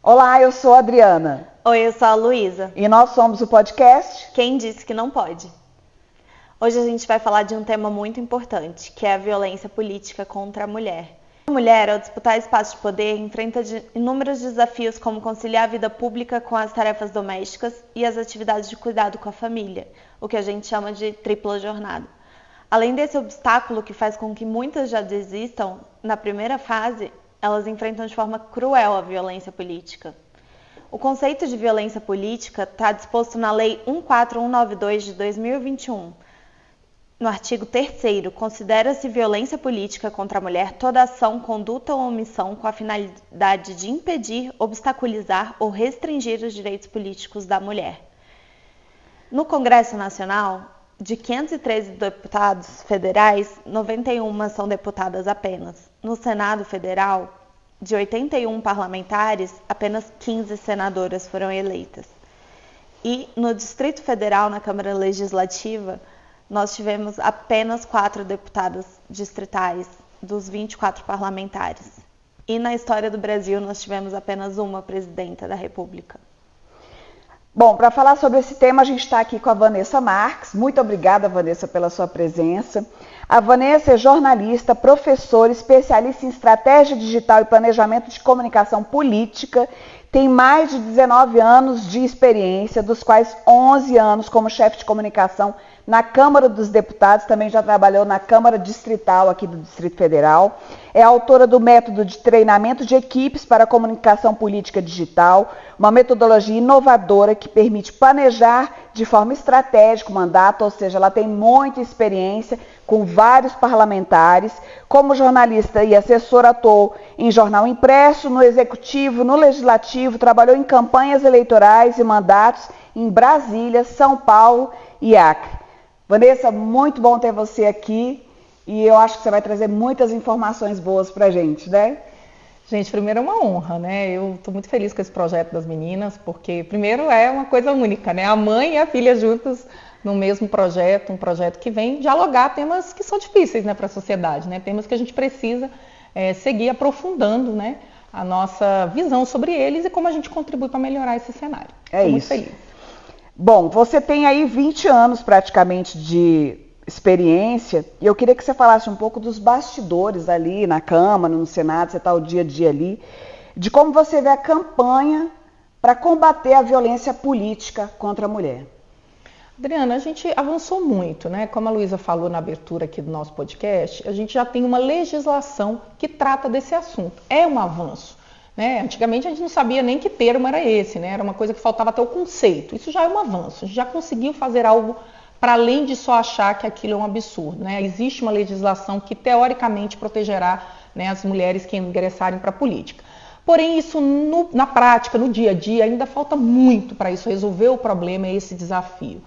Olá, eu sou a Adriana. Oi, eu sou a Luísa. E nós somos o podcast Quem Disse Que Não Pode. Hoje a gente vai falar de um tema muito importante, que é a violência política contra a mulher. A mulher, ao disputar espaço de poder, enfrenta inúmeros desafios como conciliar a vida pública com as tarefas domésticas e as atividades de cuidado com a família, o que a gente chama de tripla jornada. Além desse obstáculo que faz com que muitas já desistam, na primeira fase, elas enfrentam de forma cruel a violência política. O conceito de violência política está disposto na Lei 14192 de 2021. No artigo 3º, considera-se violência política contra a mulher toda ação, conduta ou omissão com a finalidade de impedir, obstaculizar ou restringir os direitos políticos da mulher. No Congresso Nacional, de 513 deputados federais, 91 são deputadas apenas. No Senado Federal, de 81 parlamentares, apenas 15 senadoras foram eleitas. E no Distrito Federal, na Câmara Legislativa, nós tivemos apenas 4 deputadas distritais dos 24 parlamentares. E na história do Brasil, nós tivemos apenas uma presidenta da República. Bom, para falar sobre esse tema, a gente está aqui com a Vanessa Marques. Muito obrigada, Vanessa, pela sua presença. A Vanessa é jornalista, professora, especialista em estratégia digital e planejamento de comunicação política. Tem mais de 19 anos de experiência, dos quais 11 anos como chefe de comunicação na Câmara dos Deputados, também já trabalhou na Câmara Distrital aqui do Distrito Federal. É autora do método de treinamento de equipes para comunicação política digital, uma metodologia inovadora que permite planejar de forma estratégica o mandato, ou seja, ela tem muita experiência com vários parlamentares. Como jornalista e assessora, atuou em jornal impresso, no executivo, no legislativo, trabalhou em campanhas eleitorais e mandatos em Brasília, São Paulo e Acre. Vanessa, muito bom ter você aqui e eu acho que você vai trazer muitas informações boas pra gente, né? Gente, primeiro é uma honra, né? Eu estou muito feliz com esse projeto das meninas, porque primeiro é uma coisa única, né? A mãe e a filha juntas no mesmo projeto, um projeto que vem dialogar temas que são difíceis, né, para a sociedade, né? Temas que a gente precisa seguir aprofundando, né, a nossa visão sobre eles e como a gente contribui para melhorar esse cenário. Estou muito feliz. Bom, você tem aí 20 anos praticamente de experiência e eu queria que você falasse um pouco dos bastidores ali na Câmara, no Senado, você está o dia a dia ali, de como você vê a campanha para combater a violência política contra a mulher. Adriana, a gente avançou muito, né? Como a Luísa falou na abertura aqui do nosso podcast, a gente já tem uma legislação que trata desse assunto. É um avanço, né? Antigamente a gente não sabia nem que termo era esse, né? Era uma coisa que faltava até o conceito. Isso já é um avanço, a gente já conseguiu fazer algo para além de só achar que aquilo é um absurdo, né? Existe uma legislação que teoricamente protegerá, né, as mulheres que ingressarem para a política. Porém, isso na prática, no dia a dia, ainda falta muito para isso resolver o problema e esse desafio.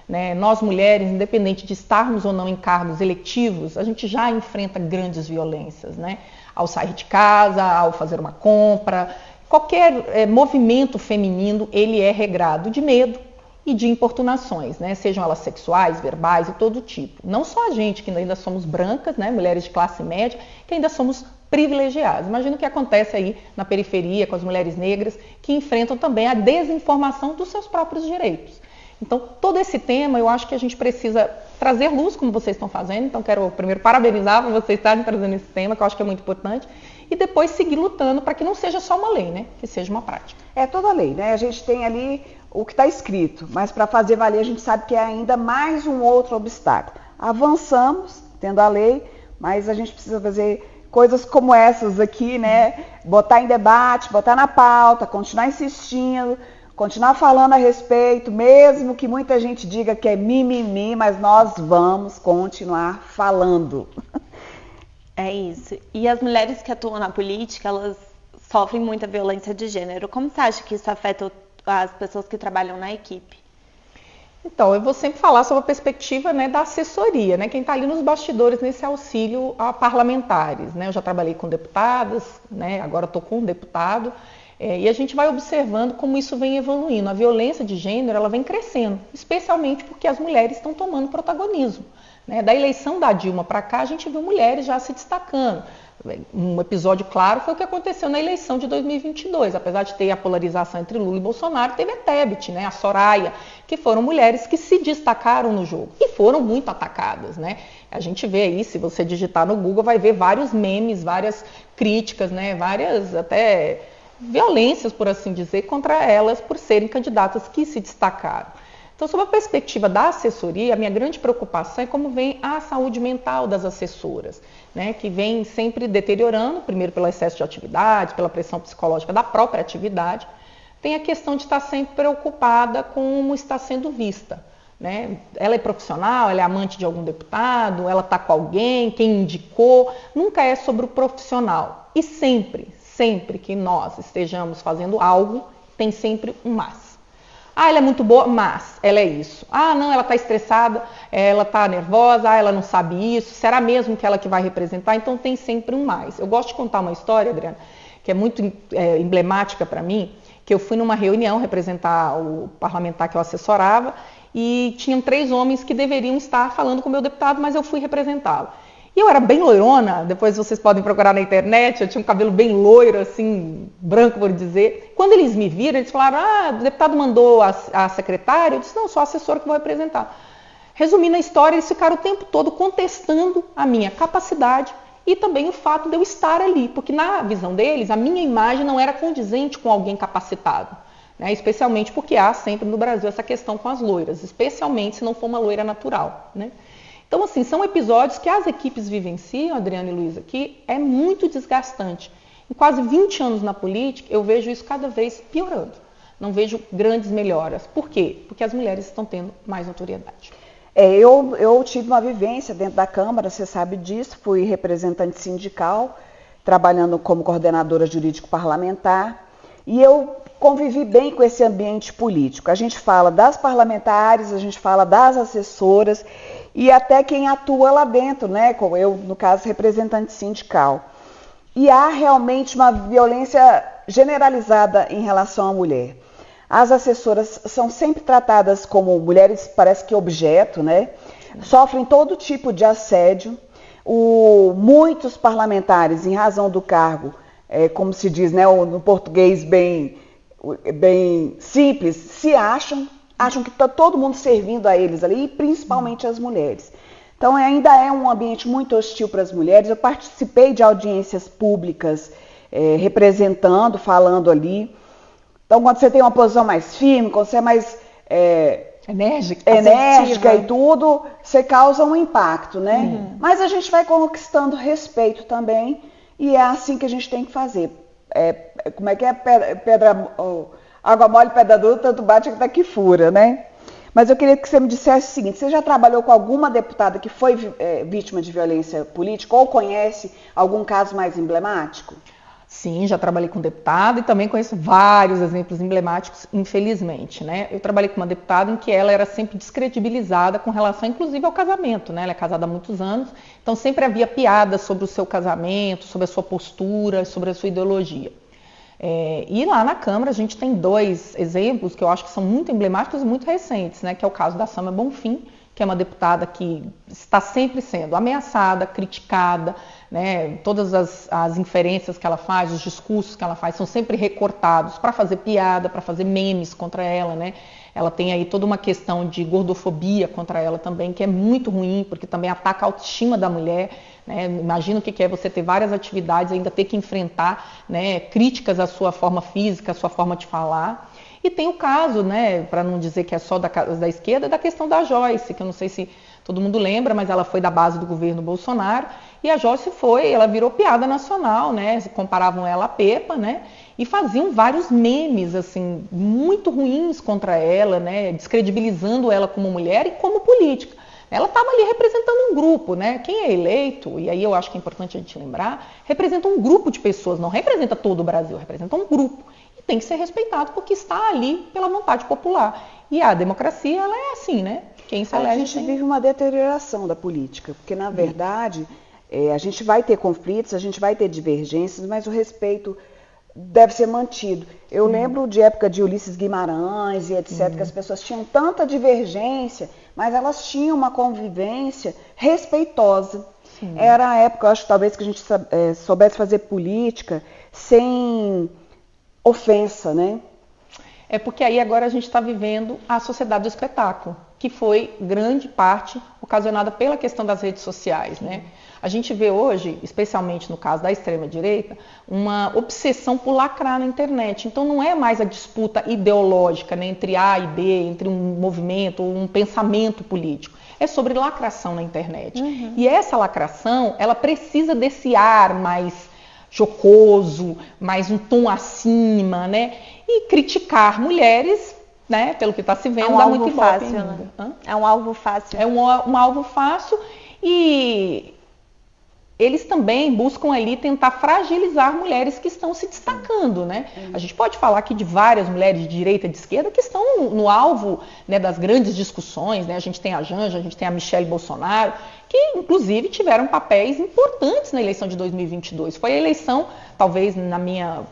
Né? Nós mulheres, independente de estarmos ou não em cargos eletivos, a gente já enfrenta grandes violências, né? Ao sair de casa, ao fazer uma compra, qualquer movimento feminino, ele é regrado de medo e de importunações, né? Sejam elas sexuais, verbais e todo tipo. Não só a gente, que ainda somos brancas, né? Mulheres de classe média, que ainda somos privilegiadas. Imagina o que acontece aí na periferia com as mulheres negras, que enfrentam também a desinformação dos seus próprios direitos. Então, todo esse tema, eu acho que a gente precisa trazer luz, como vocês estão fazendo. Então, quero primeiro parabenizar por vocês estarem trazendo esse tema, que eu acho que é muito importante. E depois seguir lutando para que não seja só uma lei, né? Que seja uma prática. É toda lei, né? A gente tem ali o que está escrito, mas para fazer valer a gente sabe que é ainda mais um outro obstáculo. Avançamos, tendo a lei, mas a gente precisa fazer coisas como essas aqui, né? Botar em debate, botar na pauta, continuar insistindo, continuar falando a respeito, mesmo que muita gente diga que é mimimi, mas nós vamos continuar falando. É isso. E as mulheres que atuam na política, elas sofrem muita violência de gênero. Como você acha que isso afeta as pessoas que trabalham na equipe? Então, eu vou sempre falar sobre a perspectiva, né, da assessoria, né, quem está ali nos bastidores nesse auxílio a parlamentares. Né? Eu já trabalhei com deputadas, né, agora estou com um deputado. E a gente vai observando como isso vem evoluindo. A violência de gênero ela vem crescendo, especialmente porque as mulheres estão tomando protagonismo. né? Da eleição da Dilma para cá, a gente viu mulheres já se destacando. Um episódio claro foi o que aconteceu na eleição de 2022. Apesar de ter a polarização entre Lula e Bolsonaro, teve a Tebet, né, a Soraya, que foram mulheres que se destacaram no jogo e foram muito atacadas, né? A gente vê aí, se você digitar no Google, vai ver vários memes, várias críticas, né, várias até violências, por assim dizer, contra elas por serem candidatas que se destacaram. Então, sob a perspectiva da assessoria, a minha grande preocupação é como vem a saúde mental das assessoras, né, que vem sempre deteriorando, primeiro pelo excesso de atividade, pela pressão psicológica da própria atividade. Tem a questão de estar sempre preocupada com como está sendo vista, né? Ela é profissional, ela é amante de algum deputado, ela está com alguém, quem indicou, nunca é sobre o profissional. E sempre que nós estejamos fazendo algo, tem sempre um mas. Ah, ela é muito boa, mas ela é isso. Ah, não, ela está estressada, ela está nervosa, ela não sabe isso, será mesmo que ela que vai representar? Então tem sempre um mais. Eu gosto de contar uma história, Adriana, que é muito emblemática para mim, que eu fui numa reunião representar o parlamentar que eu assessorava e tinham 3 homens que deveriam estar falando com o meu deputado, mas eu fui representá-lo. E eu era bem loirona, depois vocês podem procurar na internet, eu tinha um cabelo bem loiro, assim, branco por dizer. Quando eles me viram, eles falaram, o deputado mandou a secretária, eu disse, não, sou a assessora que vou representar. Resumindo a história, eles ficaram o tempo todo contestando a minha capacidade e também o fato de eu estar ali, porque na visão deles, a minha imagem não era condizente com alguém capacitado, né? Especialmente porque há sempre no Brasil essa questão com as loiras, especialmente se não for uma loira natural, né? Então, assim, são episódios que as equipes vivenciam, Adriana e Luísa, que é muito desgastante. Em quase 20 anos na política, eu vejo isso cada vez piorando. Não vejo grandes melhoras. Por quê? Porque as mulheres estão tendo mais notoriedade. Eu tive uma vivência dentro da Câmara, você sabe disso, fui representante sindical, trabalhando como coordenadora jurídico-parlamentar, e eu convivi bem com esse ambiente político. A gente fala das parlamentares, a gente fala das assessoras, e até quem atua lá dentro, né? Como eu, no caso, representante sindical. E há realmente uma violência generalizada em relação à mulher. As assessoras são sempre tratadas como mulheres, parece que objeto, né? Sofrem todo tipo de assédio. Muitos parlamentares, em razão do cargo, como se diz, né, no português bem simples, se acham que está todo mundo servindo a eles ali, e principalmente as mulheres. Então ainda é um ambiente muito hostil para as mulheres. Eu participei de audiências públicas, representando, falando ali. Então quando você tem uma posição mais firme, quando você é mais enérgica e tudo, você causa um impacto, né? Uhum. Mas a gente vai conquistando respeito também, e é assim que a gente tem que fazer. Como é que é? Água mole, pedra dura, tanto bate que daqui fura, né? Mas eu queria que você me dissesse o seguinte, você já trabalhou com alguma deputada que foi vítima de violência política ou conhece algum caso mais emblemático? Sim, já trabalhei com deputada e também conheço vários exemplos emblemáticos, infelizmente, né? Eu trabalhei com uma deputada em que ela era sempre descredibilizada com relação, inclusive, ao casamento, né? Ela é casada há muitos anos, então sempre havia piadas sobre o seu casamento, sobre a sua postura, sobre a sua ideologia. E lá na Câmara a gente tem 2 exemplos que eu acho que são muito emblemáticos e muito recentes, né? Que é o caso da Sâmia Bonfim, que é uma deputada que está sempre sendo ameaçada, criticada, né? Todas as inferências que ela faz, os discursos que ela faz são sempre recortados para fazer piada, para fazer memes contra ela, né? Ela tem aí toda uma questão de gordofobia contra ela também, que é muito ruim, porque também ataca a autoestima da mulher, né? Imagina o que é você ter várias atividades e ainda ter que enfrentar, né, críticas à sua forma física, à sua forma de falar. E tem o caso, né, para não dizer que é só da esquerda, da questão da Joyce, que eu não sei se todo mundo lembra, mas ela foi da base do governo Bolsonaro, e a Joyce ela virou piada nacional, né, comparavam ela à Pepa, né, e faziam vários memes, assim, muito ruins contra ela, né, descredibilizando ela como mulher e como política. Ela estava ali representando um grupo, né? Quem é eleito, e aí eu acho que é importante a gente lembrar, representa um grupo de pessoas, não representa todo o Brasil, representa um grupo. E tem que ser respeitado porque está ali pela vontade popular. E a democracia, ela é assim, né? Quem se elege... A gente vive uma deterioração da política, porque na verdade a gente vai ter conflitos, a gente vai ter divergências, mas o respeito deve ser mantido. Eu lembro de época de Ulisses Guimarães e etc, que as pessoas tinham tanta divergência, mas elas tinham uma convivência respeitosa. Sim. Era a época, eu acho, talvez, que a gente soubesse fazer política sem ofensa, né? É porque aí agora a gente está vivendo a sociedade do espetáculo, que foi grande parte ocasionada pela questão das redes sociais, né? A gente vê hoje, especialmente no caso da extrema-direita, uma obsessão por lacrar na internet. Então não é mais a disputa ideológica, né, entre A e B, entre um movimento ou um pensamento político. É sobre lacração na internet. E essa lacração, ela precisa desse ar mais jocoso, mais um tom acima, né? E criticar mulheres, né, pelo que está se vendo, dá muito ibope ainda. Né? É um alvo fácil. É um alvo fácil e eles também buscam ali tentar fragilizar mulheres que estão se destacando, né? A gente pode falar aqui de várias mulheres de direita e de esquerda que estão no alvo, né, das grandes discussões, né? A gente tem a Janja, a gente tem a Michelle Bolsonaro, que inclusive tiveram papéis importantes na eleição de 2022. Foi a eleição, talvez na minha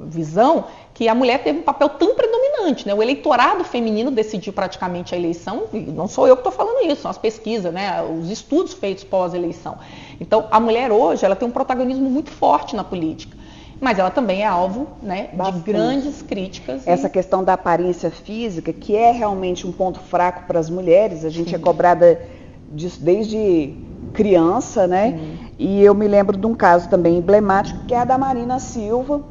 visão, que a mulher teve um papel tão predominante, né? O eleitorado feminino decidiu praticamente a eleição, e não sou eu que estou falando isso, são as pesquisas, né? Os estudos feitos pós-eleição. Então, a mulher hoje, ela tem um protagonismo muito forte na política, mas ela também é alvo, né, de grandes críticas. Essa questão da aparência física, que é realmente um ponto fraco para as mulheres, a gente é cobrada disso desde criança, né? E eu me lembro de um caso também emblemático, que é a da Marina Silva.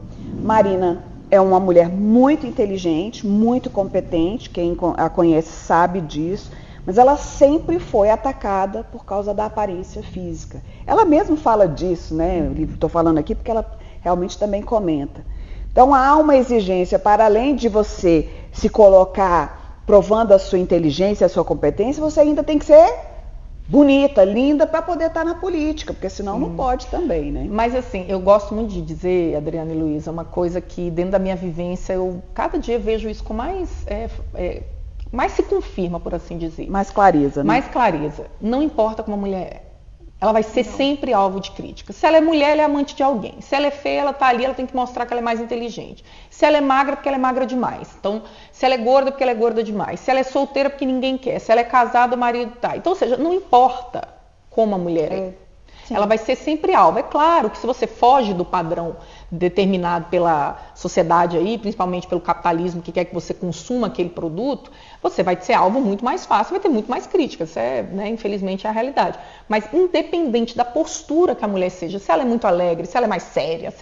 Marina é uma mulher muito inteligente, muito competente, quem a conhece sabe disso, mas ela sempre foi atacada por causa da aparência física. Ela mesma fala disso, né? Estou falando aqui porque ela realmente também comenta. Então há uma exigência, para além de você se colocar provando a sua inteligência, a sua competência, você ainda tem que ser bonita, linda, para poder estar na política, porque senão não pode também, né? Mas assim, eu gosto muito de dizer, Adriana e Luísa, uma coisa que dentro da minha vivência, eu cada dia vejo isso com mais se confirma, por assim dizer. Mais clareza, né? Mais clareza. Não importa como a mulher é. Ela vai ser sempre alvo de crítica. Se ela é mulher, ela é amante de alguém. Se ela é feia, ela tá ali, ela tem que mostrar que ela é mais inteligente. Se ela é magra, porque ela é magra demais. Então, se ela é gorda, porque ela é gorda demais. Se ela é solteira, porque ninguém quer. Se ela é casada, o marido tá. Então, ou seja, não importa como a mulher é. Ela vai ser sempre alvo. É claro que se você foge do padrão determinado pela sociedade aí, principalmente pelo capitalismo que quer que você consuma aquele produto, você vai ser alvo muito mais fácil, vai ter muito mais críticas. Isso é, né, infelizmente, é a realidade. Mas independente da postura que a mulher seja, se ela é muito alegre, se ela é mais séria,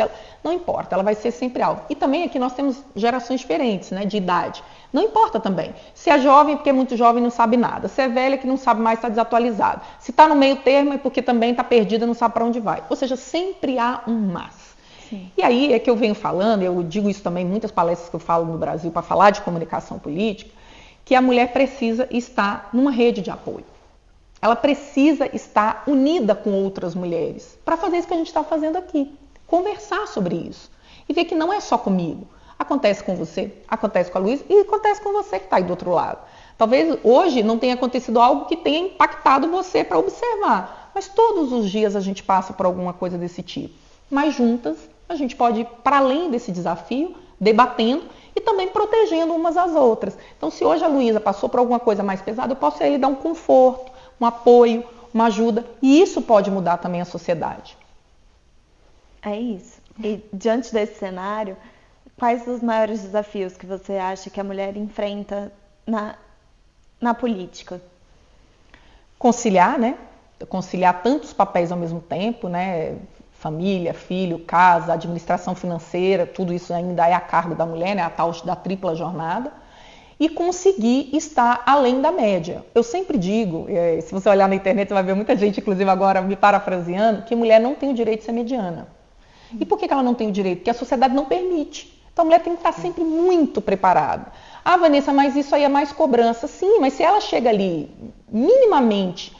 não importa, ela vai ser sempre alvo. E também aqui nós temos gerações diferentes, né, de idade. Não importa também. Se é jovem, porque é muito jovem e não sabe nada. Se é velha, que não sabe mais, está desatualizado. Se está no meio termo, é porque também está perdida, não sabe para onde vai. Ou seja, sempre há um mas. Sim. E aí é que eu venho falando, eu digo isso também em muitas palestras que eu falo no Brasil para falar de comunicação política, que a mulher precisa estar numa rede de apoio. Ela precisa estar unida com outras mulheres para fazer isso que a gente está fazendo aqui. Conversar sobre isso. E ver que não é só comigo. Acontece com você, acontece com a Luísa e acontece com você que está aí do outro lado. Talvez hoje não tenha acontecido algo que tenha impactado você para observar, mas todos os dias a gente passa por alguma coisa desse tipo. Mas juntas a gente pode ir para além desse desafio, debatendo e também protegendo umas às outras. Então, se hoje a Luísa passou por alguma coisa mais pesada, eu posso aí dar um conforto, um apoio, uma ajuda, e isso pode mudar também a sociedade. É isso. E diante desse cenário, quais os maiores desafios que você acha que a mulher enfrenta na política? Conciliar, né? Conciliar tantos papéis ao mesmo tempo, né? Família, filho, casa, administração financeira, tudo isso ainda é a cargo da mulher, né? A tal da tripla jornada. E conseguir estar além da média. Eu sempre digo, se você olhar na internet, você vai ver muita gente, inclusive agora me parafraseando, que mulher não tem o direito de ser mediana. E por que ela não tem o direito? Porque a sociedade não permite. Então a mulher tem que estar sempre muito preparada. Ah, Vanessa, mas isso aí é mais cobrança. Sim, mas se ela chega ali minimamente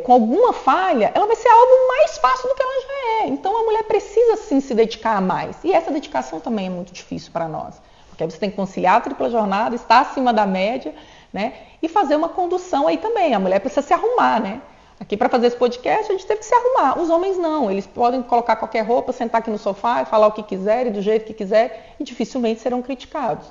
com alguma falha, ela vai ser algo mais fácil do que ela já é. Então a mulher precisa sim se dedicar mais. E essa dedicação também é muito difícil para nós. Porque aí você tem que conciliar a tripla jornada, estar acima da média, né? E fazer uma condução aí também. A mulher precisa se arrumar, né? Aqui para fazer esse podcast a gente teve que se arrumar. Os homens não, eles podem colocar qualquer roupa, sentar aqui no sofá e falar o que quiserem, do jeito que quiserem, e dificilmente serão criticados.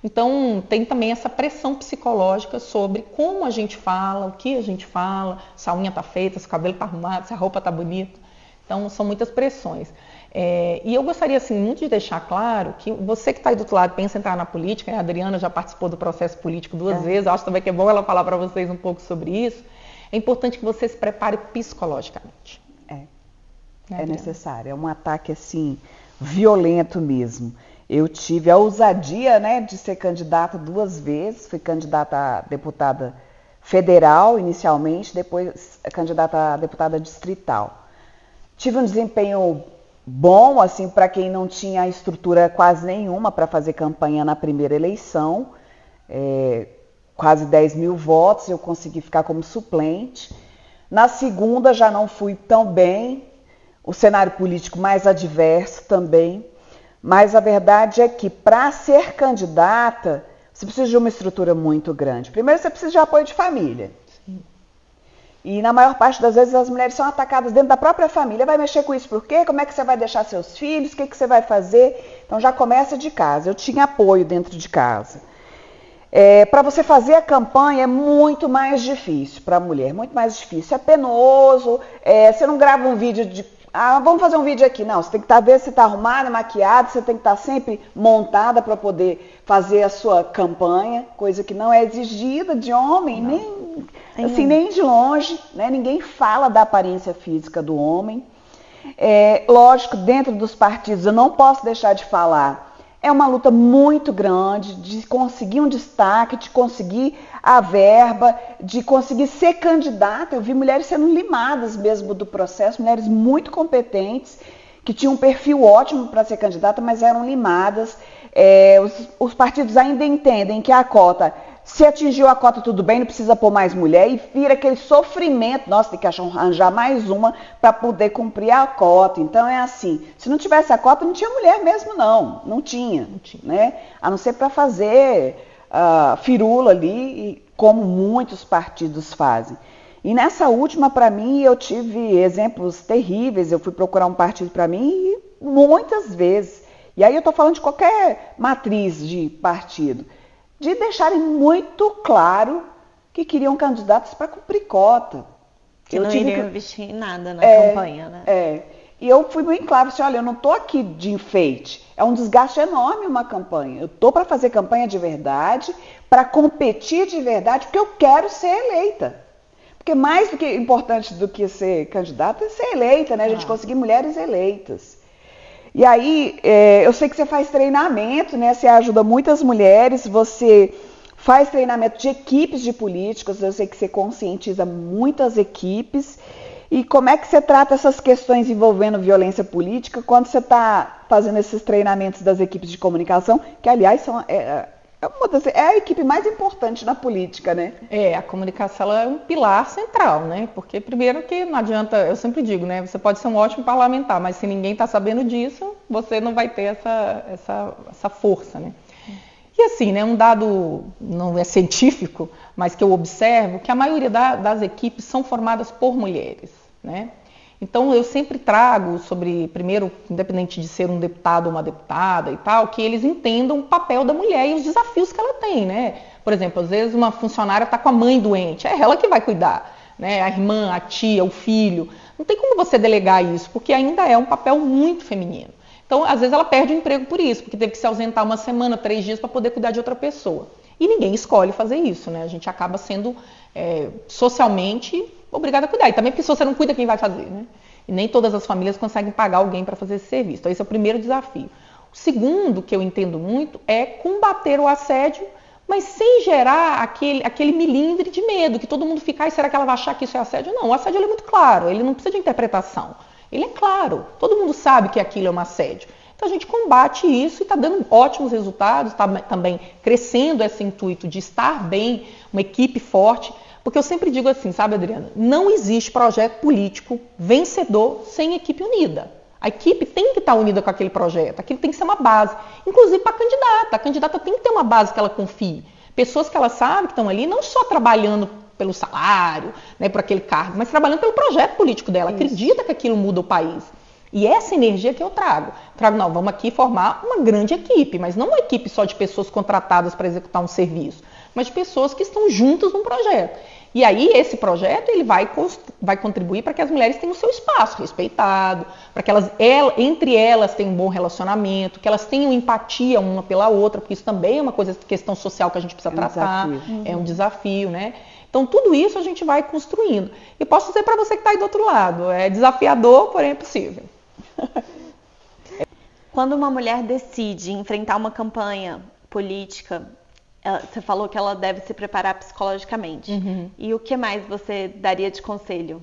Então, tem também essa pressão psicológica sobre como a gente fala, o que a gente fala, se a unha está feita, se o cabelo está arrumado, se a roupa está bonita. Então, são muitas pressões. E eu gostaria, assim, muito de deixar claro que você que está aí do outro lado pensa em entrar na política, né? A Adriana já participou do processo político 2 vezes, eu acho também que é bom ela falar para vocês um pouco sobre isso. É importante que você se prepare psicologicamente. É necessário, é um ataque, assim, violento mesmo. Eu tive a ousadia, né, de ser candidata 2 vezes, fui candidata a deputada federal inicialmente, depois candidata a deputada distrital. Tive um desempenho bom, assim, para quem não tinha estrutura quase nenhuma para fazer campanha na primeira eleição, quase 10 mil votos, eu consegui ficar como suplente. Na segunda já não fui tão bem, o cenário político mais adverso também, mas a verdade é que para ser candidata, você precisa de uma estrutura muito grande. Primeiro você precisa de apoio de família. E na maior parte das vezes as mulheres são atacadas dentro da própria família. Vai mexer com isso por quê? Como é que você vai deixar seus filhos? O que você vai fazer? Então já começa de casa. Eu tinha apoio dentro de casa. Para você fazer a campanha é muito mais difícil para a mulher, muito mais difícil. É penoso, você não grava um vídeo de... vamos fazer um vídeo aqui. Não, você tem que ver se está arrumada, maquiada, você tem que estar sempre montada para poder fazer a sua campanha, coisa que não é exigida de homem, nem de longe, né? Ninguém fala da aparência física do homem. Lógico, dentro dos partidos eu não posso deixar de falar. É uma luta muito grande de conseguir um destaque, de conseguir a verba, de conseguir ser candidata. Eu vi mulheres sendo limadas mesmo do processo, mulheres muito competentes, que tinham um perfil ótimo para ser candidata, mas eram limadas. Os partidos ainda entendem que a cota, se atingiu a cota tudo bem, não precisa pôr mais mulher, e vira aquele sofrimento, nossa, tem que arranjar mais uma para poder cumprir a cota. Então é assim, se não tivesse a cota não tinha mulher mesmo não tinha. Né? A não ser para fazer firula ali, como muitos partidos fazem. E nessa última, para mim, eu tive exemplos terríveis, eu fui procurar um partido para mim muitas vezes, e aí eu estou falando de qualquer matriz de partido, de deixarem muito claro que queriam candidatos para cumprir cota. Que não iriam investir em nada na campanha, né? E eu fui bem claro, assim, olha, eu não estou aqui de enfeite, é um desgaste enorme uma campanha. Eu estou para fazer campanha de verdade, para competir de verdade, porque eu quero ser eleita. Porque mais do que importante do que ser candidata é ser eleita, né? A gente conseguir mulheres eleitas. E aí, eu sei que você faz treinamento, né? Você ajuda muitas mulheres, você faz treinamento de equipes de políticos, eu sei que você conscientiza muitas equipes. E como é que você trata essas questões envolvendo violência política quando você está fazendo esses treinamentos das equipes de comunicação, que, aliás, é a equipe mais importante na política, né? A comunicação ela é um pilar central, né? Porque primeiro que não adianta, eu sempre digo, né? Você pode ser um ótimo parlamentar, mas se ninguém está sabendo disso, você não vai ter essa força, né? E assim, né? Um dado não é científico, mas que eu observo que a maioria das equipes são formadas por mulheres, né? Então, eu sempre trago sobre, primeiro, independente de ser um deputado ou uma deputada e tal, que eles entendam o papel da mulher e os desafios que ela tem, né? Por exemplo, às vezes uma funcionária está com a mãe doente, é ela que vai cuidar, né? A irmã, a tia, o filho. Não tem como você delegar isso, porque ainda é um papel muito feminino. Então, às vezes ela perde o emprego por isso, porque teve que se ausentar 1 semana, 3 dias para poder cuidar de outra pessoa. E ninguém escolhe fazer isso, né? A gente acaba sendo socialmente obrigada a cuidar. E também porque se você não cuida, quem vai fazer, né? E nem todas as famílias conseguem pagar alguém para fazer esse serviço. Então, esse é o primeiro desafio. O segundo, que eu entendo muito, é combater o assédio, mas sem gerar aquele milindre de medo, que todo mundo fica, será que ela vai achar que isso é assédio? Não, o assédio é muito claro, ele não precisa de interpretação. Ele é claro, todo mundo sabe que aquilo é um assédio. Então, a gente combate isso e está dando ótimos resultados, está também crescendo esse intuito de estar bem, uma equipe forte. Porque eu sempre digo assim, sabe, Adriana? Não existe projeto político vencedor sem equipe unida. A equipe tem que estar unida com aquele projeto, aquilo tem que ser uma base. Inclusive para a candidata. A candidata tem que ter uma base que ela confie. Pessoas que ela sabe que estão ali não só trabalhando pelo salário, né, por aquele cargo, mas trabalhando pelo projeto político dela. Isso. Acredita que aquilo muda o país. E essa energia que eu trago. Não, vamos aqui formar uma grande equipe, mas não uma equipe só de pessoas contratadas para executar um serviço, mas de pessoas que estão juntas num projeto. E aí esse projeto ele vai contribuir para que as mulheres tenham o seu espaço respeitado, para que entre elas tenham um bom relacionamento, que elas tenham empatia uma pela outra, porque isso também é uma questão social que a gente precisa tratar, é um desafio, né? Então tudo isso a gente vai construindo. E posso dizer para você que está aí do outro lado, é desafiador, porém é possível. Quando uma mulher decide enfrentar uma campanha política, você falou que ela deve se preparar psicologicamente. E o que mais você daria de conselho?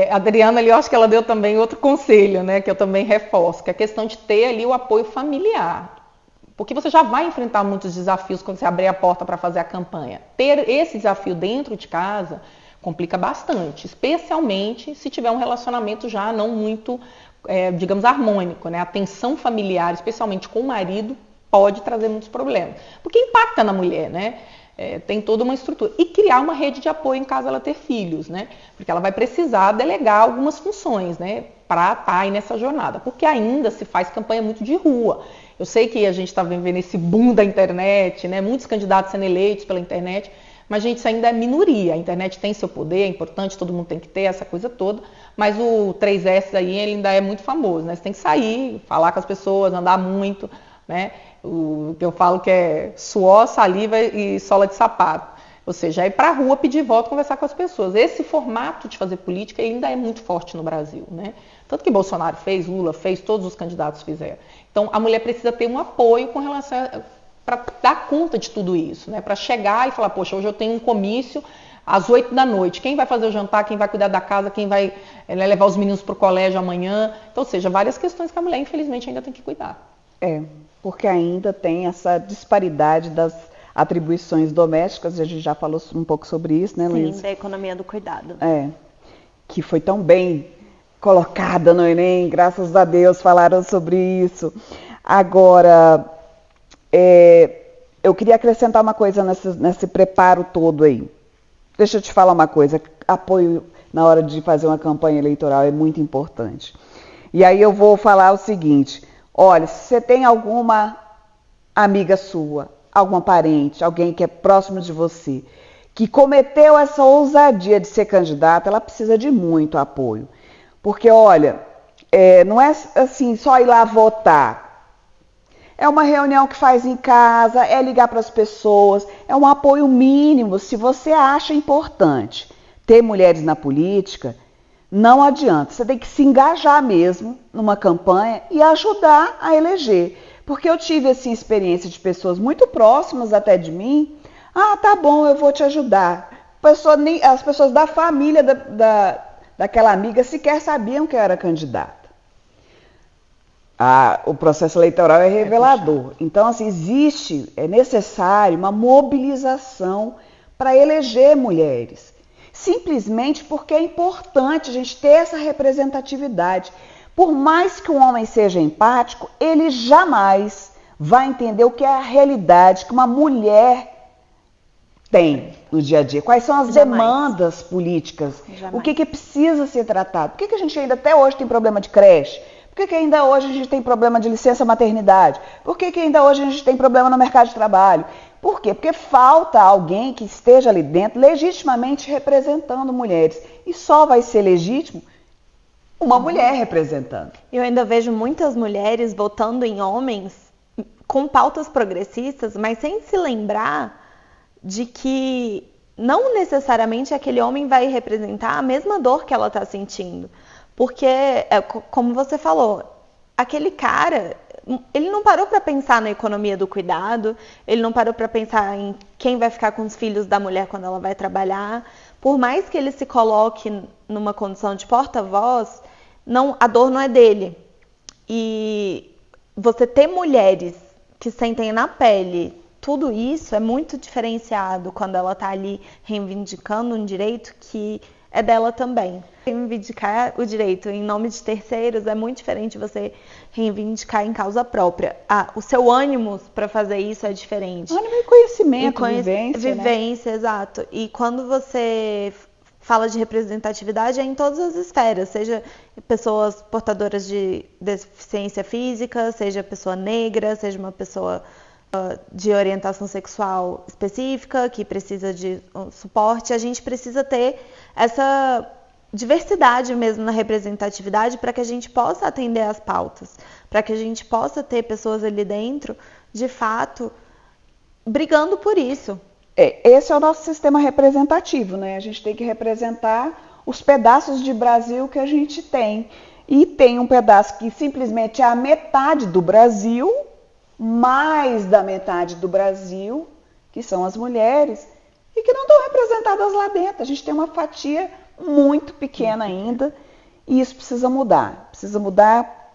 A Adriana ali, eu acho que ela deu também outro conselho, né, que eu também reforço, que é a questão de ter ali o apoio familiar. Porque você já vai enfrentar muitos desafios quando você abrir a porta para fazer a campanha. Ter esse desafio dentro de casa complica bastante, especialmente se tiver um relacionamento já não muito, digamos, harmônico, né? A tensão familiar, especialmente com o marido, pode trazer muitos problemas, porque impacta na mulher, né? Tem toda uma estrutura. E criar uma rede de apoio em caso ela ter filhos, né? Porque ela vai precisar delegar algumas funções, né? Para estar aí nessa jornada, porque ainda se faz campanha muito de rua. Eu sei que a gente está vivendo esse boom da internet, né? Muitos candidatos sendo eleitos pela internet, mas, gente, isso ainda é minoria. A internet tem seu poder, é importante, todo mundo tem que ter essa coisa toda, mas o 3S aí ele ainda é muito famoso, né? Você tem que sair, falar com as pessoas, andar muito, né? O que eu falo que é suor, saliva e sola de sapato. Ou seja, ir para a rua pedir voto, conversar com as pessoas. Esse formato de fazer política ainda é muito forte no Brasil, né? Tanto que Bolsonaro fez, Lula fez, todos os candidatos fizeram. Então, a mulher precisa ter um apoio com relação para dar conta de tudo isso, né? Para chegar e falar, poxa, hoje eu tenho um comício às 8 da noite. Quem vai fazer o jantar? Quem vai cuidar da casa? Quem vai levar os meninos para o colégio amanhã? Então, ou seja, várias questões que a mulher, infelizmente, ainda tem que cuidar. Porque ainda tem essa disparidade das atribuições domésticas, a gente já falou um pouco sobre isso, né, Luiz? Sim, da economia do cuidado. Que foi tão bem colocada no Enem, graças a Deus falaram sobre isso. Agora, eu queria acrescentar uma coisa nesse preparo todo aí. Deixa eu te falar uma coisa, apoio na hora de fazer uma campanha eleitoral é muito importante. E aí eu vou falar o seguinte, olha, se você tem alguma amiga sua, alguma parente, alguém que é próximo de você, que cometeu essa ousadia de ser candidata, ela precisa de muito apoio. Porque, olha, não é assim só ir lá votar. É uma reunião que faz em casa, é ligar para as pessoas, é um apoio mínimo. Se você acha importante ter mulheres na política, não adianta. Você tem que se engajar mesmo numa campanha e ajudar a eleger. Porque eu tive assim, experiência de pessoas muito próximas até de mim. Ah, tá bom, eu vou te ajudar. As pessoas da família daquela amiga sequer sabiam que eu era candidata. O processo eleitoral é revelador. Então, assim, é necessário uma mobilização para eleger mulheres. Simplesmente porque é importante a gente ter essa representatividade. Por mais que um homem seja empático, ele jamais vai entender o que é a realidade que uma mulher tem no dia a dia. Quais são as demandas políticas? O que precisa ser tratado? Por que a gente ainda até hoje tem problema de creche? Por que ainda hoje a gente tem problema de licença maternidade? Por que ainda hoje a gente tem problema no mercado de trabalho? Por quê? Porque falta alguém que esteja ali dentro legitimamente representando mulheres. E só vai ser legítimo uma mulher representando. Eu ainda vejo muitas mulheres votando em homens com pautas progressistas, mas sem se lembrar de que não necessariamente aquele homem vai representar a mesma dor que ela está sentindo. Porque, como você falou, aquele cara, ele não parou para pensar na economia do cuidado, ele não parou para pensar em quem vai ficar com os filhos da mulher quando ela vai trabalhar. Por mais que ele se coloque numa condição de porta-voz, a dor não é dele. E você ter mulheres que sentem na pele tudo isso é muito diferenciado quando ela está ali reivindicando um direito que é dela também. Reivindicar o direito em nome de terceiros é muito diferente de você reivindicar em causa própria. O seu ânimo para fazer isso é diferente. Ânimo e conhecimento, vivência, vivência, né? Exato. E quando você fala de representatividade é em todas as esferas, seja pessoas portadoras de deficiência física, seja pessoa negra, seja uma pessoa de orientação sexual específica, que precisa de suporte. A gente precisa ter essa diversidade mesmo na representatividade para que a gente possa atender às pautas, para que a gente possa ter pessoas ali dentro, de fato, brigando por isso. Esse é o nosso sistema representativo, né? A gente tem que representar os pedaços de Brasil que a gente tem. E tem um pedaço que simplesmente é a metade do Brasil, mais da metade do Brasil, que são as mulheres, e que não estão representadas lá dentro. A gente tem uma fatia muito pequena ainda, e isso precisa mudar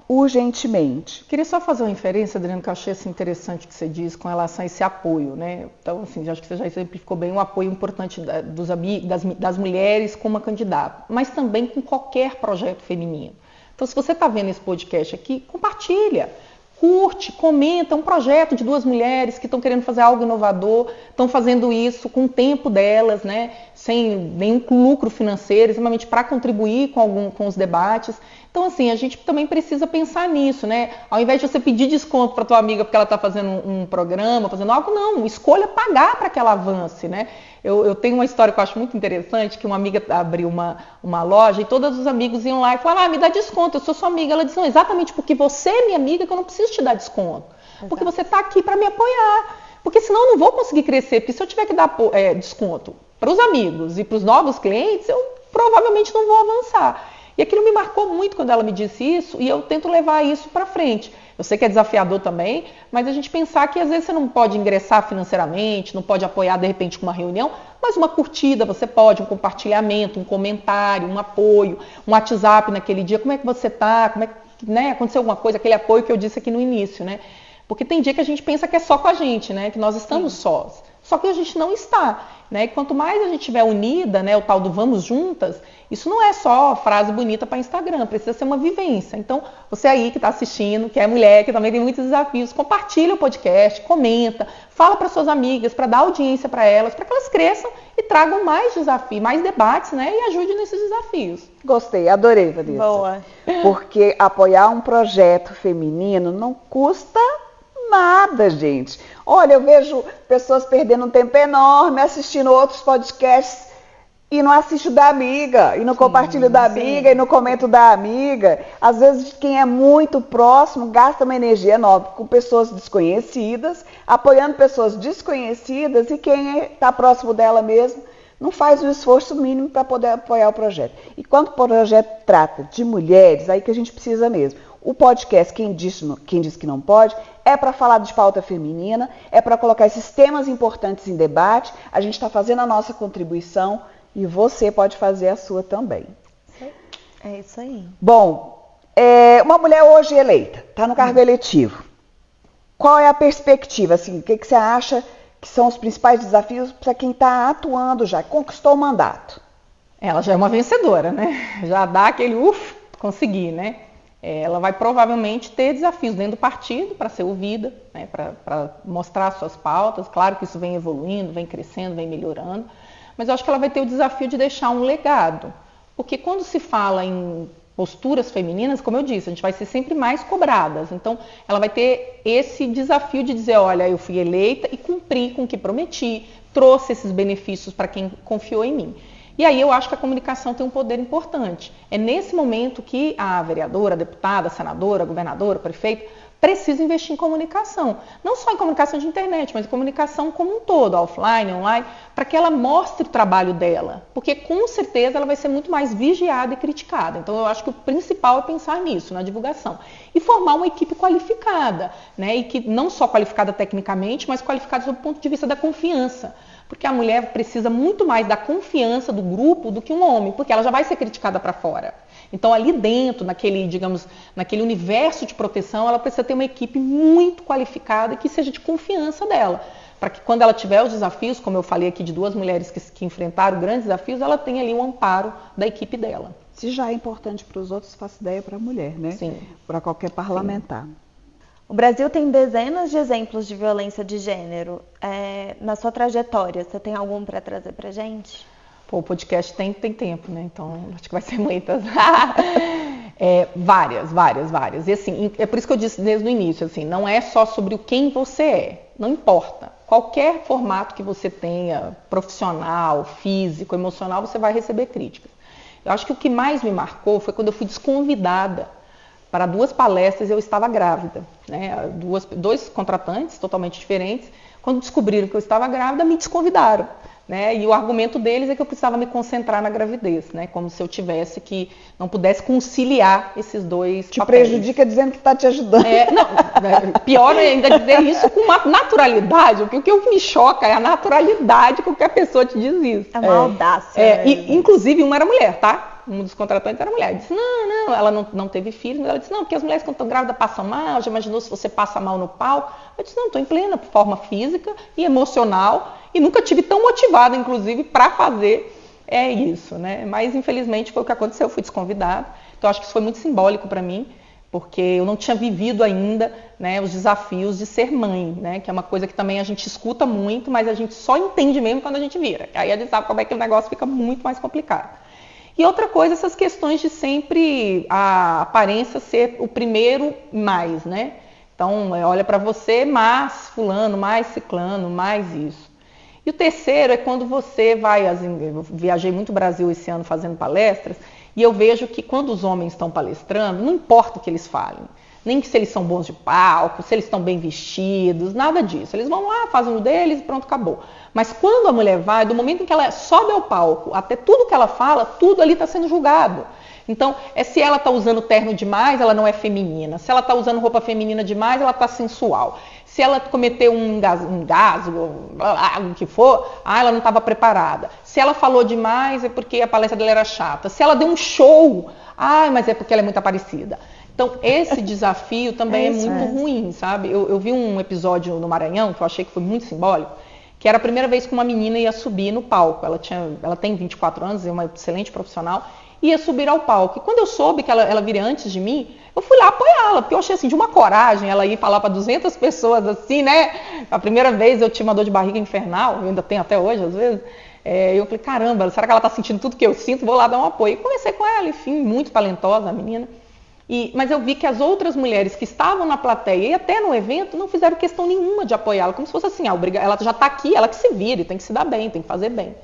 urgentemente. Queria só fazer uma inferência, Adriana, que eu achei assim, interessante que você diz com relação a esse apoio, né? Então, assim, acho que você já exemplificou bem um apoio importante das mulheres com uma candidata, mas também com qualquer projeto feminino. Então, se você está vendo esse podcast aqui, compartilha. Curte, comenta, um projeto de 2 mulheres que estão querendo fazer algo inovador, estão fazendo isso com o tempo delas, né, sem nenhum lucro financeiro, simplesmente para contribuir com os debates. Então, assim, a gente também precisa pensar nisso, né? Ao invés de você pedir desconto para tua amiga porque ela está fazendo um programa, fazendo algo, não, escolha pagar para que ela avance, né? Eu tenho uma história que eu acho muito interessante, que uma amiga abriu uma loja e todos os amigos iam lá e falavam, me dá desconto, eu sou sua amiga. Ela disse, não, exatamente porque você é minha amiga que eu não preciso te dar desconto. Exato. Porque você está aqui para me apoiar. Porque senão eu não vou conseguir crescer. Porque se eu tiver que dar desconto para os amigos e para os novos clientes, eu provavelmente não vou avançar. E aquilo me marcou muito quando ela me disse isso e eu tento levar isso para frente. Eu sei que é desafiador também, mas a gente pensar que às vezes você não pode ingressar financeiramente, não pode apoiar de repente com uma reunião, mas uma curtida você pode, um compartilhamento, um comentário, um apoio, um WhatsApp naquele dia, como é que você está, como é que, né, aconteceu alguma coisa, aquele apoio que eu disse aqui no início, né? Porque tem dia que a gente pensa que é só com a gente, né, que nós estamos sós. Só que a gente não está, né? E quanto mais a gente estiver unida, né, o tal do vamos juntas, isso não é só frase bonita para Instagram, precisa ser uma vivência. Então, você aí que está assistindo, que é mulher, que também tem muitos desafios, compartilha o podcast, comenta, fala para suas amigas, para dar audiência para elas cresçam e tragam mais desafios, mais debates, né, e ajudem nesses desafios. Gostei, adorei, Vanessa. Boa. Porque apoiar um projeto feminino não custa nada, gente. Olha, eu vejo pessoas perdendo um tempo enorme assistindo outros podcasts e não assiste o da amiga, e não compartilha o da amiga, e não comenta o da amiga. Às vezes, quem é muito próximo gasta uma energia enorme com pessoas desconhecidas, apoiando pessoas desconhecidas, e quem está próximo dela mesmo não faz o esforço mínimo para poder apoiar o projeto. E quando o projeto trata de mulheres, aí que a gente precisa mesmo. O podcast, quem diz que não pode, é para falar de pauta feminina, é para colocar esses temas importantes em debate. A gente está fazendo a nossa contribuição e você pode fazer a sua também. É isso aí. Bom, uma mulher hoje eleita, está no cargo eletivo. Qual é a perspectiva? Assim, o que você acha que são os principais desafios para quem está atuando já, conquistou o mandato? Ela já é uma vencedora, né? Já dá aquele consegui, né? Ela vai provavelmente ter desafios dentro do partido para ser ouvida, né? Para mostrar suas pautas. Claro que isso vem evoluindo, vem crescendo, vem melhorando. Mas eu acho que ela vai ter o desafio de deixar um legado. Porque quando se fala em posturas femininas, como eu disse, a gente vai ser sempre mais cobradas. Então, ela vai ter esse desafio de dizer, olha, eu fui eleita e cumpri com o que prometi, trouxe esses benefícios para quem confiou em mim. E aí eu acho que a comunicação tem um poder importante. É nesse momento que a vereadora, a deputada, a senadora, a governadora, o prefeito, precisa investir em comunicação. Não só em comunicação de internet, mas em comunicação como um todo, offline, online, para que ela mostre o trabalho dela. Porque com certeza ela vai ser muito mais vigiada e criticada. Então eu acho que o principal é pensar nisso, na divulgação. E formar uma equipe qualificada, né? E que não só qualificada tecnicamente, mas qualificada do ponto de vista da confiança. Porque a mulher precisa muito mais da confiança do grupo do que um homem, porque ela já vai ser criticada para fora. Então, ali dentro, naquele universo de proteção, ela precisa ter uma equipe muito qualificada e que seja de confiança dela. Para que quando ela tiver os desafios, como eu falei aqui de 2 mulheres que enfrentaram grandes desafios, ela tenha ali o amparo da equipe dela. Se já é importante para os outros, faço ideia para a mulher, né? Sim. Para qualquer parlamentar. Sim. O Brasil tem dezenas de exemplos de violência de gênero. Na sua trajetória, você tem algum para trazer para a gente? Pô, o podcast tem tempo, né? Então, acho que vai ser muitas. Várias. E assim, é por isso que eu disse desde o início, assim, não é só sobre quem você é, não importa. Qualquer formato que você tenha, profissional, físico, emocional, você vai receber críticas. Eu acho que o que mais me marcou foi quando eu fui desconvidada para 2 palestras e eu estava grávida, né? Dois contratantes totalmente diferentes, quando descobriram que eu estava grávida, me desconvidaram. Né? E o argumento deles é que eu precisava me concentrar na gravidez, né? Como se eu não pudesse conciliar esses dois te papéis. Prejudica dizendo que está te ajudando. Pior é ainda dizer isso com uma naturalidade, porque o que me choca é a naturalidade com que a pessoa te diz isso. É uma audácia. E, inclusive, uma era mulher, tá? Um dos contratantes era mulher. Disse, não, ela não teve filho, mas ela disse, não, porque as mulheres quando estão grávidas passam mal, já imaginou se você passa mal no palco? Eu disse, não, estou em plena forma física e emocional e nunca tive tão motivada, inclusive, para fazer isso, né? Mas, infelizmente, foi o que aconteceu, eu fui desconvidada. Então, acho que isso foi muito simbólico para mim, porque eu não tinha vivido ainda, né, os desafios de ser mãe, né? Que é uma coisa que também a gente escuta muito, mas a gente só entende mesmo quando a gente vira. Aí a gente sabe como é que o negócio fica muito mais complicado. E outra coisa, essas questões de sempre a aparência ser o primeiro mais, né? Então, olha para você, mais fulano, mais ciclano, mais isso. E o terceiro é quando você vai, eu viajei muito o Brasil esse ano fazendo palestras, e eu vejo que quando os homens estão palestrando, não importa o que eles falem, nem que se eles são bons de palco, se eles estão bem vestidos, nada disso. Eles vão lá, fazem o deles e pronto, acabou. Mas quando a mulher vai, do momento em que ela sobe ao palco, até tudo que ela fala, tudo ali está sendo julgado. Então, se ela está usando terno demais, ela não é feminina. Se ela está usando roupa feminina demais, ela está sensual. Se ela cometeu um engasgo, o que for, ela não estava preparada. Se ela falou demais, é porque a palestra dela era chata. Se ela deu um show, mas é porque ela é muito aparecida. Então, esse desafio também é muito ruim, sabe? Eu vi um episódio no Maranhão, que eu achei que foi muito simbólico, que era a primeira vez que uma menina ia subir no palco. Ela tem 24 anos, é uma excelente profissional, ia subir ao palco. E quando eu soube que ela viria antes de mim, eu fui lá apoiá-la, porque eu achei assim, de uma coragem, ela ir falar para 200 pessoas assim, né? A primeira vez eu tinha uma dor de barriga infernal, eu ainda tenho até hoje, às vezes. Eu falei, caramba, será que ela está sentindo tudo que eu sinto? Vou lá dar um apoio. E conversei com ela, enfim, muito talentosa a menina. Mas eu vi que as outras mulheres que estavam na plateia e até no evento não fizeram questão nenhuma de apoiá-la, como se fosse assim, ela já está aqui, ela que se vire, tem que se dar bem, tem que fazer bem.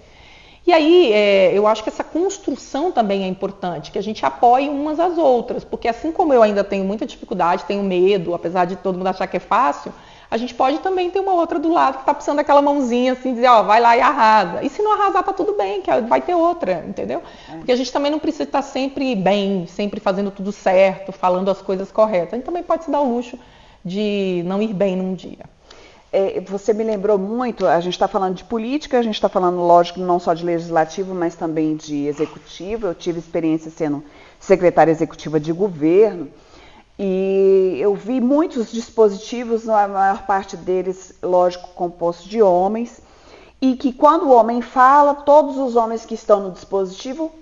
E aí, eu acho que essa construção também é importante, que a gente apoie umas às outras, porque assim como eu ainda tenho muita dificuldade, tenho medo, apesar de todo mundo achar que é fácil, a gente pode também ter uma outra do lado que está precisando daquela mãozinha assim, dizer, vai lá e arrasa. E se não arrasar, tá tudo bem, que vai ter outra, entendeu? Porque a gente também não precisa estar sempre bem, sempre fazendo tudo certo, falando as coisas corretas. A gente também pode se dar o luxo de não ir bem num dia. Você me lembrou muito, a gente está falando de política, a gente está falando, lógico, não só de legislativo, mas também de executivo. Eu tive experiência sendo secretária executiva de governo e eu vi muitos dispositivos, a maior parte deles, lógico, compostos de homens, e que quando o homem fala, todos os homens que estão no dispositivo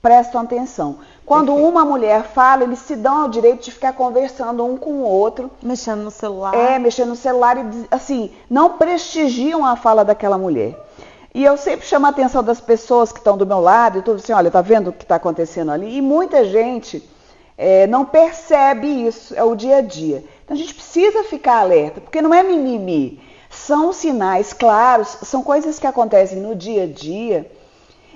prestam atenção. Quando uma mulher fala, eles se dão ao direito de ficar conversando um com o outro. Mexendo no celular. Mexendo no celular e, assim, não prestigiam a fala daquela mulher. E eu sempre chamo a atenção das pessoas que estão do meu lado, e tudo assim, olha, tá vendo o que está acontecendo ali? E muita gente não percebe isso, é o dia a dia. Então a gente precisa ficar alerta, porque não é mimimi. São sinais claros, são coisas que acontecem no dia a dia,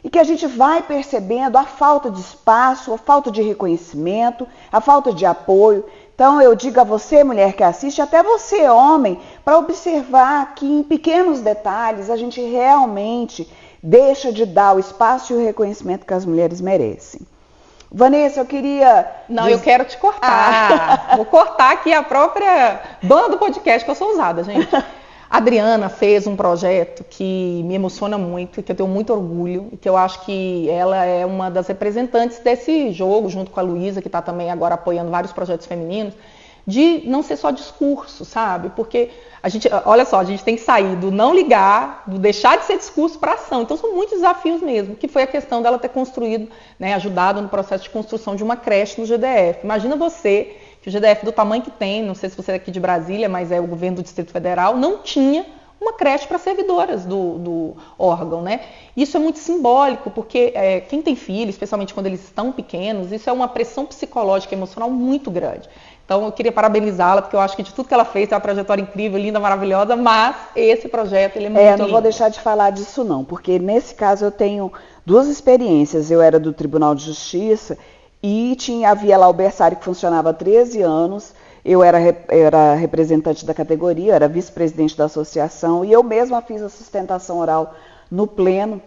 e que a gente vai percebendo a falta de espaço, a falta de reconhecimento, a falta de apoio. Então eu digo a você, mulher que assiste, até você, homem, para observar que em pequenos detalhes a gente realmente deixa de dar o espaço e o reconhecimento que as mulheres merecem. Vanessa, eu queria... Não, eu quero te cortar. Vou cortar aqui a própria dona do podcast, que eu sou ousada, gente. A Adriana fez um projeto que me emociona muito, que eu tenho muito orgulho, e que eu acho que ela é uma das representantes desse jogo, junto com a Luísa, que está também agora apoiando vários projetos femininos, de não ser só discurso, sabe? Porque a gente, olha só, a gente tem que sair do não ligar, do deixar de ser discurso para ação. Então são muitos desafios mesmo, que foi a questão dela ter construído, né, ajudado no processo de construção de uma creche no GDF. Imagina você... que o GDF do tamanho que tem, não sei se você é aqui de Brasília, mas é o governo do Distrito Federal, não tinha uma creche para servidoras do órgão, né? Isso é muito simbólico, porque quem tem filhos, especialmente quando eles estão pequenos, isso é uma pressão psicológica e emocional muito grande. Então, eu queria parabenizá-la, porque eu acho que de tudo que ela fez, é uma trajetória incrível, linda, maravilhosa, mas esse projeto, ele é muito lindo. Não vou deixar de falar disso não, porque nesse caso eu tenho 2 experiências. Eu era do Tribunal de Justiça e havia lá o berçário que funcionava há 13 anos, eu era representante da categoria, era vice-presidente da associação e eu mesma fiz a sustentação oral no pleno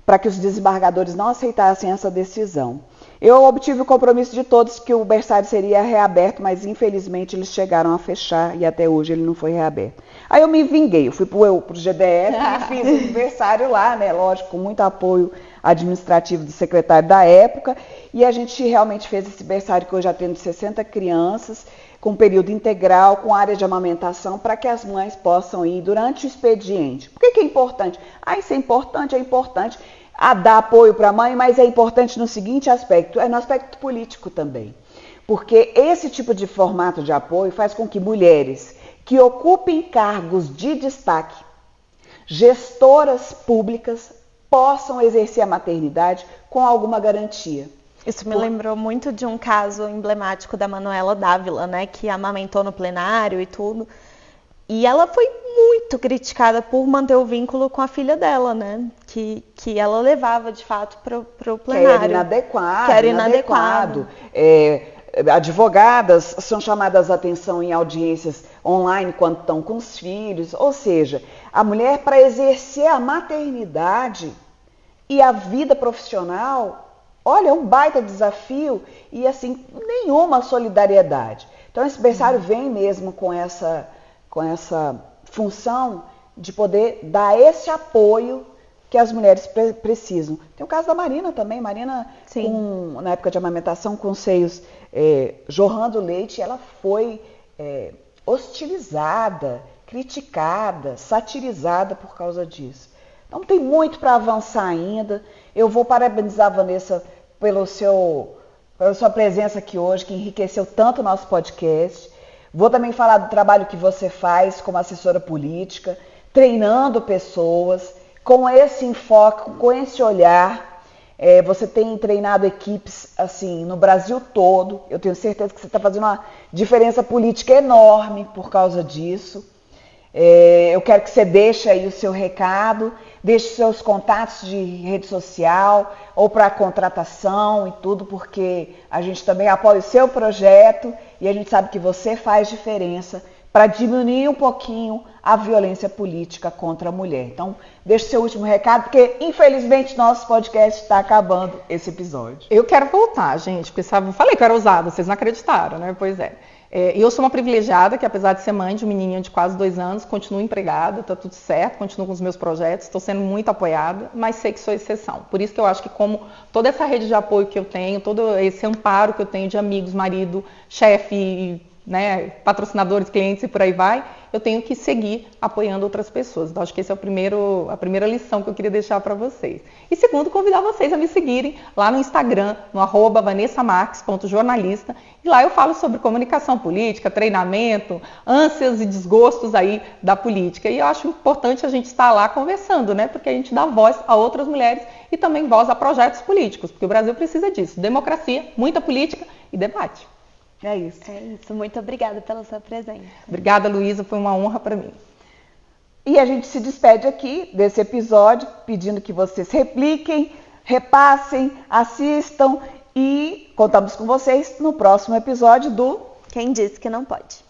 para que os desembargadores não aceitassem essa decisão. Eu obtive o compromisso de todos que o berçário seria reaberto, mas infelizmente eles chegaram a fechar e até hoje ele não foi reaberto. Aí eu me vinguei, eu fui pro GDF e fiz o berçário lá, né, lógico, com muito apoio administrativo do secretário da época, e a gente realmente fez esse berçário que hoje atende 60 crianças, com período integral, com área de amamentação, para que as mães possam ir durante o expediente. Por que é importante? Isso é importante. A dar apoio para a mãe, mas é importante no seguinte aspecto, no aspecto político também. Porque esse tipo de formato de apoio faz com que mulheres que ocupem cargos de destaque, gestoras públicas, possam exercer a maternidade com alguma garantia. Isso me lembrou muito de um caso emblemático da Manuela Dávila, né, que amamentou no plenário e tudo. E ela foi muito criticada por manter o vínculo com a filha dela, né? Que ela levava, de fato, para o plenário. Que era inadequado. Advogadas são chamadas a atenção em audiências online quando estão com os filhos. Ou seja, a mulher, para exercer a maternidade e a vida profissional, olha, é um baita desafio e, assim, nenhuma solidariedade. Então, esse berçário vem mesmo com essa função de poder dar esse apoio que as mulheres precisam. Tem o caso da Marina também. Marina, na época de amamentação, com seios jorrando leite, ela foi hostilizada, criticada, satirizada por causa disso. Então tem muito para avançar ainda. Eu vou parabenizar a Vanessa pela sua presença aqui hoje, que enriqueceu tanto o nosso podcast. Vou também falar do trabalho que você faz como assessora política, treinando pessoas, com esse enfoque, com esse olhar. Você tem treinado equipes assim no Brasil todo. Eu tenho certeza que você está fazendo uma diferença política enorme por causa disso. Eu quero que você deixe aí o seu recado, deixe seus contatos de rede social ou para contratação e tudo, porque a gente também apoia o seu projeto e a gente sabe que você faz diferença para diminuir um pouquinho a violência política contra a mulher. Então, deixe seu último recado, porque infelizmente nosso podcast está acabando esse episódio. Eu quero voltar, gente, porque sabe, eu falei que eu era ousada, vocês não acreditaram, né? Pois é. Eu sou uma privilegiada que, apesar de ser mãe de um menininho de quase 2 anos, continuo empregada, está tudo certo, continuo com os meus projetos, estou sendo muito apoiada, mas sei que sou exceção. Por isso que eu acho que, como toda essa rede de apoio que eu tenho, todo esse amparo que eu tenho de amigos, marido, chefe, né, patrocinadores, clientes e por aí vai, eu tenho que seguir apoiando outras pessoas. Então, acho que essa é a primeira lição que eu queria deixar para vocês. E segundo, convidar vocês a me seguirem lá no Instagram, no @vanessamarques.jornalista. E lá eu falo sobre comunicação política, treinamento, ânsias e desgostos aí da política. E eu acho importante a gente estar lá conversando, né? Porque a gente dá voz a outras mulheres e também voz a projetos políticos, porque o Brasil precisa disso. Democracia, muita política e debate. É isso. Muito obrigada pela sua presença. Obrigada, Luísa. Foi uma honra para mim. E a gente se despede aqui desse episódio, pedindo que vocês repliquem, repassem, assistam e contamos com vocês no próximo episódio do Quem Disse Que Não Pode.